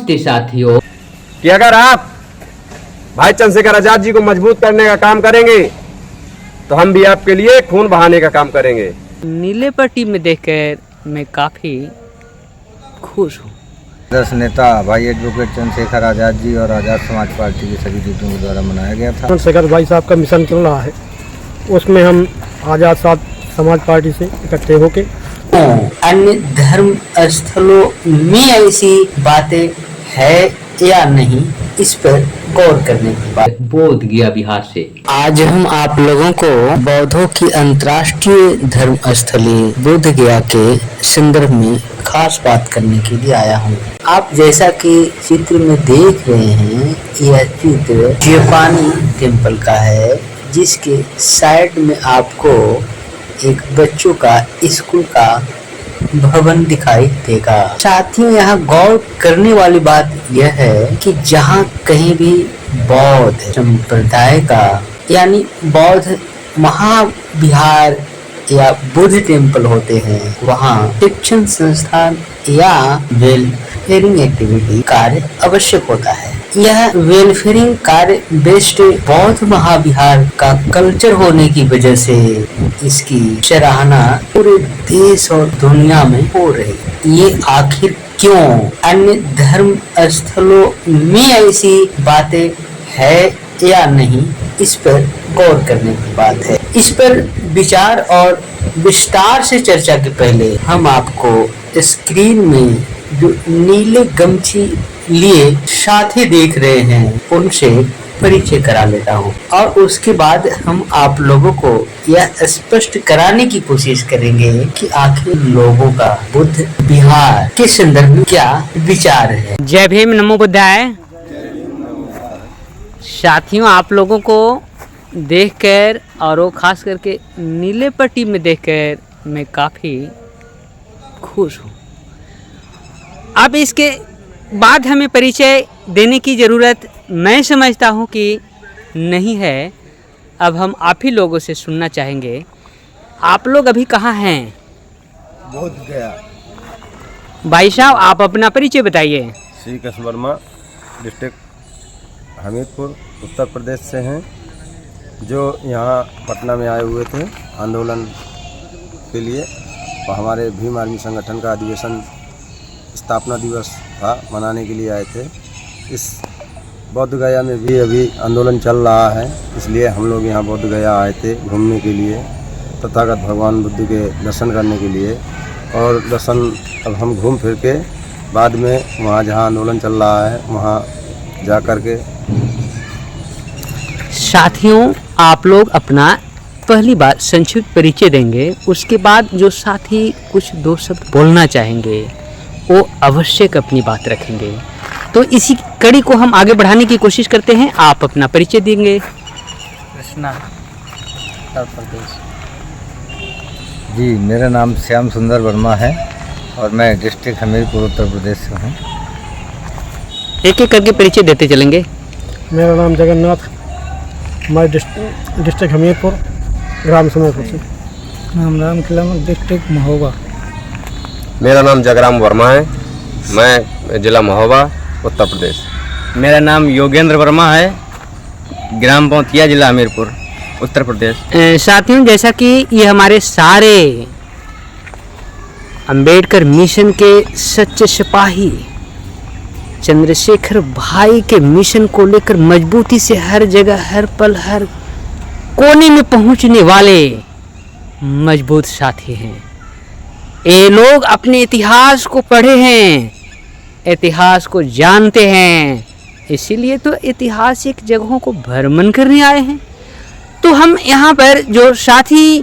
नमस्ते साथियों कि अगर आप भाई चंद्रशेखर आजाद जी को मजबूत करने का काम करेंगे तो हम भी आपके लिए खून बहाने का काम करेंगे। नीले पट्टी में देखकर मैं काफ़ी खुश हूँ। दस नेता भाई एडवोकेट चंद्रशेखर आजाद जी और आजाद समाज पार्टी के सभी दूतों के द्वारा मनाया गया था। चंद्रशेखर भाई साहब का मिशन चल रहा है, उसमें हम आजाद समाज पार्टी से इकट्ठे होके अन्य धर्म स्थलों में ऐसी बातें है या नहीं, इस पर गौर करने की बात। बोध गया बिहार से आज हम आप लोगों को बौद्धों की अंतर्राष्ट्रीय धर्म स्थली बोध गया के संदर्भ में खास बात करने के लिए आया हूँ। आप जैसा कि चित्र में देख रहे हैं, यह चित्र जापानी टेम्पल का है, जिसके साइड में आपको एक बच्चों का स्कूल का भवन दिखाई देगा। साथियों, यहाँ गौर करने वाली बात यह है कि जहाँ कहीं भी बौद्ध संप्रदाय का यानी बौद्ध महाविहार या बुद्ध टेम्पल होते हैं, वहाँ शिक्षण संस्थान या वेलफेयरिंग एक्टिविटी कार्य आवश्यक होता है। यह वेलफेयरिंग कार्य बेस्ड बौद्ध महाविहार का कल्चर होने की वजह से इसकी सराहना पूरे देश और दुनिया में हो रही। ये आखिर क्यों? अन्य धर्म स्थलों में ऐसी बातें है या नहीं, इस पर गौर करने की बात है। इस पर विचार और विस्तार से चर्चा के पहले हम आपको स्क्रीन में जो नीले गमछी लिए साथी देख रहे हैं, उनसे परिचय करा लेता हूँ और उसके बाद हम आप लोगों को यह स्पष्ट कराने की कोशिश करेंगे कि आखिर लोगों का बुद्ध विहार के संदर्भ में क्या विचार है। जय भीम, नमो बुद्धाय। साथियों, आप लोगों को देखकर और वो खास करके नीले पट्टी में देखकर मैं काफ़ी खुश हूँ। अब इसके बाद हमें परिचय देने की ज़रूरत मैं समझता हूँ कि नहीं है। अब हम आप ही लोगों से सुनना चाहेंगे, आप लोग अभी कहाँ हैं? बोध गया। भाई साहब, आप अपना परिचय बताइए। श्री कृष्ण वर्मा, डिस्ट्रिक्ट हमीरपुर, उत्तर प्रदेश से हैं, जो यहाँ पटना में आए हुए थे आंदोलन के लिए। और हमारे भीम आर्मी संगठन का अधिवेशन स्थापना दिवस था, मनाने के लिए आए थे। इस बोध गया में भी अभी आंदोलन चल रहा है, इसलिए हम लोग यहाँ बोध गया आए थे घूमने के लिए, तथागत भगवान बुद्ध के दर्शन करने के लिए। और दर्शन अब हम घूम फिर के बाद में वहाँ जहाँ आंदोलन चल रहा है वहाँ जा कर के। साथियों, आप लोग अपना पहली बार संक्षिप्त परिचय देंगे, उसके बाद जो साथी कुछ दो शब्द बोलना चाहेंगे वो अवश्य अपनी बात रखेंगे। तो इसी कड़ी को हम आगे बढ़ाने की कोशिश करते हैं। आप अपना परिचय देंगे। कृष्णा, उत्तर प्रदेश। जी, मेरा नाम श्याम सुंदर वर्मा है और मैं डिस्ट्रिक्ट हमीरपुर, उत्तर प्रदेश से हूँ। एक एक करके परिचय देते चलेंगे। मेरा नाम जगन्नाथ, मैं डिस्ट्रिक्ट हमीरपुर, ग्राम समयपुर से। नाम राम खिलामत, डिस्ट्रिक्ट महोबा। मेरा नाम जगराम वर्मा है, मैं जिला महोबा, उत्तर प्रदेश। मेरा नाम योगेंद्र वर्मा है, ग्राम पौतिया, जिला हमीरपुर, उत्तर प्रदेश। साथियों, जैसा कि ये हमारे सारे अंबेडकर मिशन के सच्चे सिपाही चंद्रशेखर भाई के मिशन को लेकर मजबूती से हर जगह, हर पल, हर कोने में पहुंचने वाले मजबूत साथी हैं। ये लोग अपने इतिहास को पढ़े हैं, इतिहास को जानते हैं, इसीलिए तो ऐतिहासिक जगहों को भ्रमण करने आए हैं। तो हम यहाँ पर जो साथी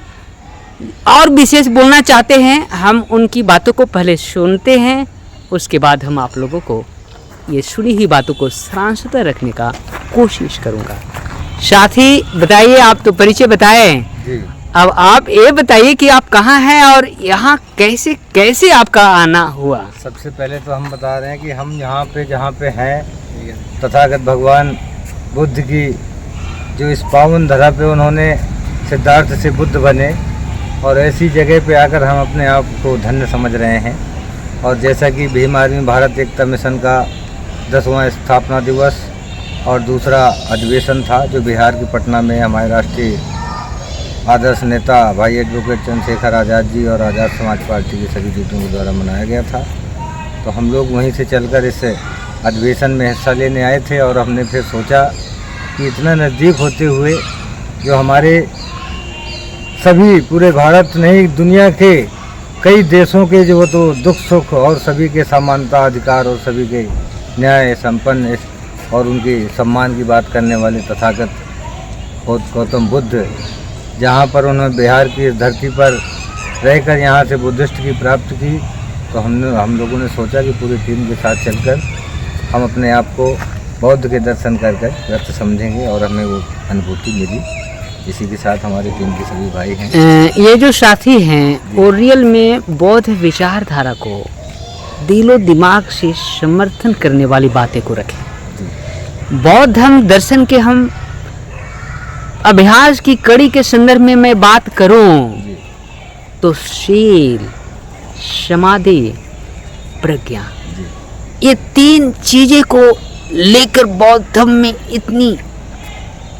और विशेष बोलना चाहते हैं, हम उनकी बातों को पहले सुनते हैं, उसके बाद हम आप लोगों को ये सुनी ही बातों को सारांशतः रखने का कोशिश करूँगा। साथी बताइए, आप तो परिचय बताएं जी। अब आप ये बताइए कि आप कहाँ हैं और यहाँ कैसे कैसे आपका आना हुआ। सबसे पहले तो हम बता रहे हैं कि हम यहाँ पे जहाँ पे हैं, तथागत भगवान बुद्ध की जो इस पावन धरा पे उन्होंने सिद्धार्थ से बुद्ध बने, और ऐसी जगह पे आकर हम अपने आप को धन्य समझ रहे हैं। और जैसा कि भीम आर्मी भारत एकता मिशन का 10वां स्थापना दिवस और दूसरा अधिवेशन था जो बिहार के पटना में हमारे राष्ट्रीय आदर्श नेता भाई एडवोकेट चंद्रशेखर आज़ाद जी और आज़ाद समाज पार्टी के सभी दूतों के द्वारा मनाया गया था। तो हम लोग वहीं से चलकर इस अधिवेशन में हिस्सा लेने आए थे और हमने फिर सोचा कि इतना नज़दीक होते हुए जो हमारे सभी पूरे भारत नहीं दुनिया के कई देशों के जो तो दुख सुख और सभी के समानता अधिकार और सभी के न्याय संपन्न और उनके सम्मान की बात करने वाले तथागत गौतम बुद्ध जहाँ पर उन्होंने बिहार की इस धरती पर रहकर यहाँ से बुद्धिस्ट की प्राप्ति की, तो हम लोगों ने सोचा कि पूरी टीम के साथ चलकर हम अपने आप को बौद्ध के दर्शन कर व्यर्थ समझेंगे और हमें वो अनुभूति मिली। इसी के साथ हमारी टीम के सभी भाई हैं। ये जो साथी हैं वो रियल में बौद्ध विचारधारा को दिलो दिमाग से समर्थन करने वाली बातें को रखें। बौद्ध धर्म दर्शन के हम अभ्यास की कड़ी के संदर्भ में मैं बात करूं तो शील, समाधि, प्रज्ञा, ये 3 चीजें को लेकर बौद्ध धर्म में इतनी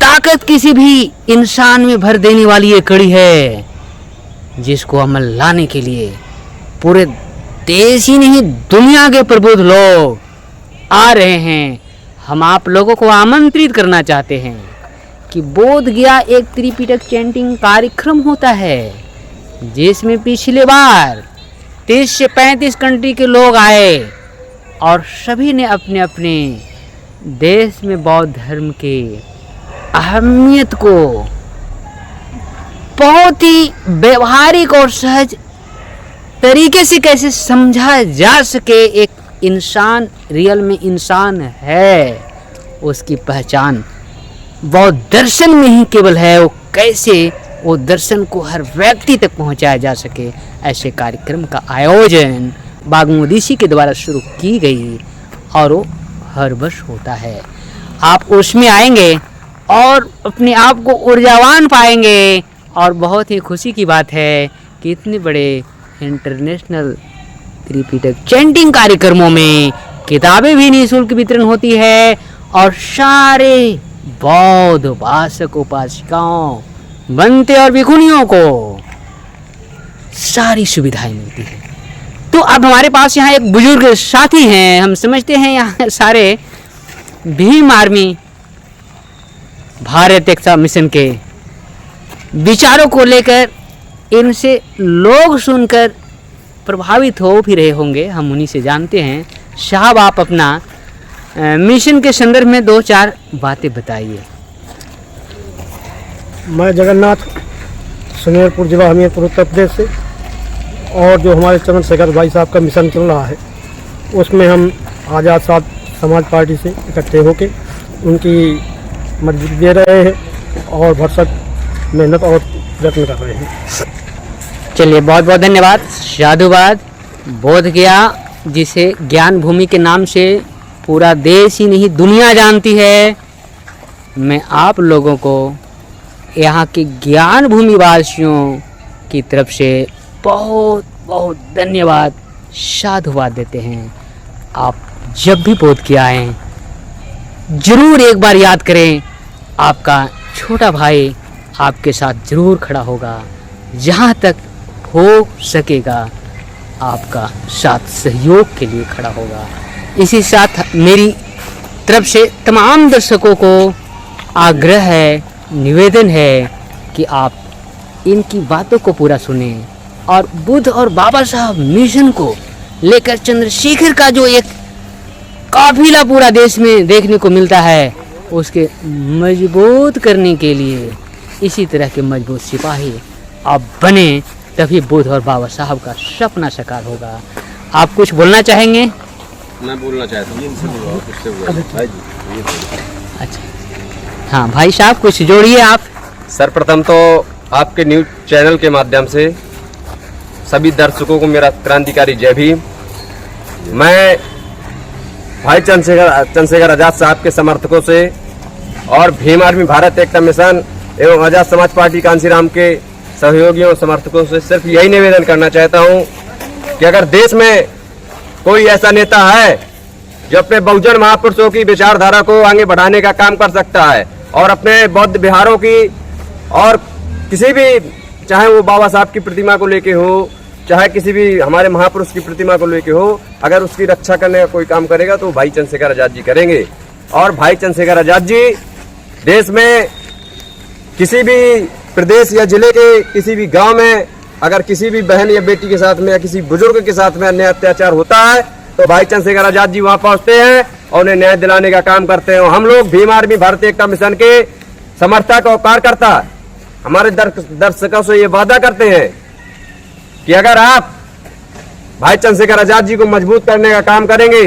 ताकत किसी भी इंसान में भर देने वाली ये कड़ी है जिसको अमल लाने के लिए पूरे देश ही नहीं दुनिया के प्रबुद्ध लोग आ रहे हैं। हम आप लोगों को आमंत्रित करना चाहते हैं कि बोध गया एक त्रिपिटक चैंटिंग कार्यक्रम होता है जिसमें पिछले बार 30 से 35 कंट्री के लोग आए और सभी ने अपने अपने देश में बौद्ध धर्म के अहमियत को बहुत ही व्यवहारिक और सहज तरीके से कैसे समझा जा सके एक इंसान रियल में इंसान है उसकी पहचान बौद्ध दर्शन में ही केवल है, वो कैसे वो दर्शन को हर व्यक्ति तक पहुंचाया जा सके, ऐसे कार्यक्रम का आयोजन बागमोदीसी के द्वारा शुरू की गई और वो हर वर्ष होता है। आप उसमें आएंगे और अपने आप को ऊर्जावान पाएंगे और बहुत ही खुशी की बात है कि इतने बड़े इंटरनेशनल त्रिपिटक चैंटिंग कार्यक्रमों में किताबें भी निःशुल्क वितरण होती है और सारे बौद्ध उपासक उपासिकाओं बनते और भिखुनियों को सारी सुविधाएं मिलती है। तो अब हमारे पास यहाँ एक बुजुर्ग साथी हैं, हम समझते हैं यहाँ सारे भीम आर्मी भारत एकता मिशन के विचारों को लेकर इनसे लोग सुनकर प्रभावित हो भी रहे होंगे, हम उन्हीं से जानते हैं। साहब आप अपना मिशन के संदर्भ में 2-4 बातें बताइए। मैं जगन्नाथ सुमेरपुर जिला हमीरपुर उत्तर प्रदेश से, और जो हमारे चंद्रशेखर भाई साहब का मिशन चल रहा है उसमें हम आज़ाद समाज पार्टी से इकट्ठे होकर उनकी मदद दे रहे हैं और भरसक मेहनत और प्रयत्न कर रहे हैं। चलिए बहुत बहुत धन्यवाद, साधुवाद। बोध गया जिसे ज्ञान भूमि के नाम से पूरा देश ही नहीं दुनिया जानती है, मैं आप लोगों को यहाँ के ज्ञान भूमि वासियों की तरफ से बहुत बहुत धन्यवाद, साधुवाद देते हैं। आप जब भी बोध किया आएँ जरूर एक बार याद करें, आपका छोटा भाई आपके साथ जरूर खड़ा होगा, जहाँ तक हो सकेगा आपका साथ सहयोग के लिए खड़ा होगा। इसी साथ मेरी तरफ से तमाम दर्शकों को आग्रह है, निवेदन है कि आप इनकी बातों को पूरा सुने और बुद्ध और बाबा साहब मिशन को लेकर चंद्रशेखर का जो एक काफिला पूरा देश में देखने को मिलता है उसके मजबूत करने के लिए इसी तरह के मजबूत सिपाही आप बने, तभी बुद्ध और बाबा साहब का सपना साकार होगा। आप कुछ बोलना चाहेंगे? मैं बोलना चाहता हूँ। अच्छा हाँ भाई साहब कुछ जोड़िए आप। सर्वप्रथम तो आपके न्यूज चैनल के माध्यम से सभी दर्शकों को मेरा क्रांतिकारी जय भीम। मैं भाई चंद्रशेखर आज़ाद साहब के समर्थकों से और भीम आर्मी भारत एकता मिशन एवं आज़ाद समाज पार्टी कांसीराम के सहयोगियों और समर्थकों से सिर्फ यही निवेदन करना चाहता हूं कि अगर देश में कोई ऐसा नेता है जो अपने बहुजन महापुरुषों की विचारधारा को आगे बढ़ाने का काम कर सकता है और अपने बौद्ध विहारों की और किसी भी, चाहे वो बाबा साहब की प्रतिमा को लेके हो, चाहे किसी भी हमारे महापुरुष की प्रतिमा को लेके हो, अगर उसकी रक्षा करने का कोई काम करेगा तो भाई चंद्रशेखर आजाद जी करेंगे। और भाई चंद्रशेखर आजाद जी देश में किसी भी प्रदेश या जिले के किसी भी गांव में अगर किसी भी बहन या बेटी के साथ में या किसी बुजुर्ग के साथ में अन्याय अत्याचार होता है तो भाई चंद्रशेखर आजाद जी वहां पहुंचते हैं और उन्हें न्याय दिलाने का काम करते हैं। हम लोग भीम आर्मी भारतीय एकता मिशन के समर्थक और कार्यकर्ता हमारे दर्शकों से ये वादा करते हैं कि अगर आप भाई चंद्रशेखर आजाद जी को मजबूत करने का काम करेंगे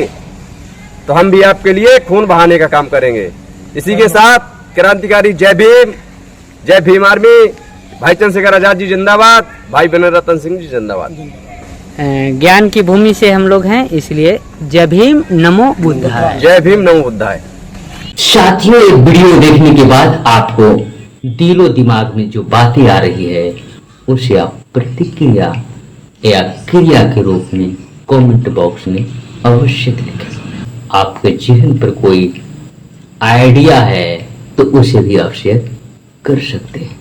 तो हम भी आपके लिए खून बहाने का काम करेंगे। इसी के साथ क्रांतिकारी जय भीम आर्मी, भाई चंद्रशेखर आजाद जी जिंदाबाद, भाई विनय सिंह जी जिंदाबाद। ज्ञान की भूमि से हम लोग हैं, इसलिए जय भीम नमो बुद्धाय। जय भीम नमो बुद्धाय। साथियों, ये वीडियो देखने के बाद आपको दिलो दिमाग में जो बातें आ रही है उसे आप प्रतिक्रिया या क्रिया के रूप में कमेंट बॉक्स में अवश्य लिखें। आपके जहन पर कोई आइडिया है तो उसे भी आप शेयर कर सकते हैं।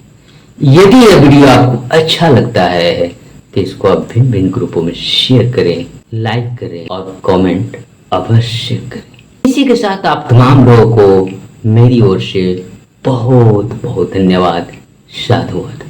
यदि यह वीडियो आपको अच्छा लगता है तो इसको आप भिन्न भिन्न ग्रुपों में शेयर करें, लाइक करें और कमेंट अवश्य करें। इसी के साथ आप तमाम लोगों को मेरी ओर से बहुत बहुत धन्यवाद। साधुवाद।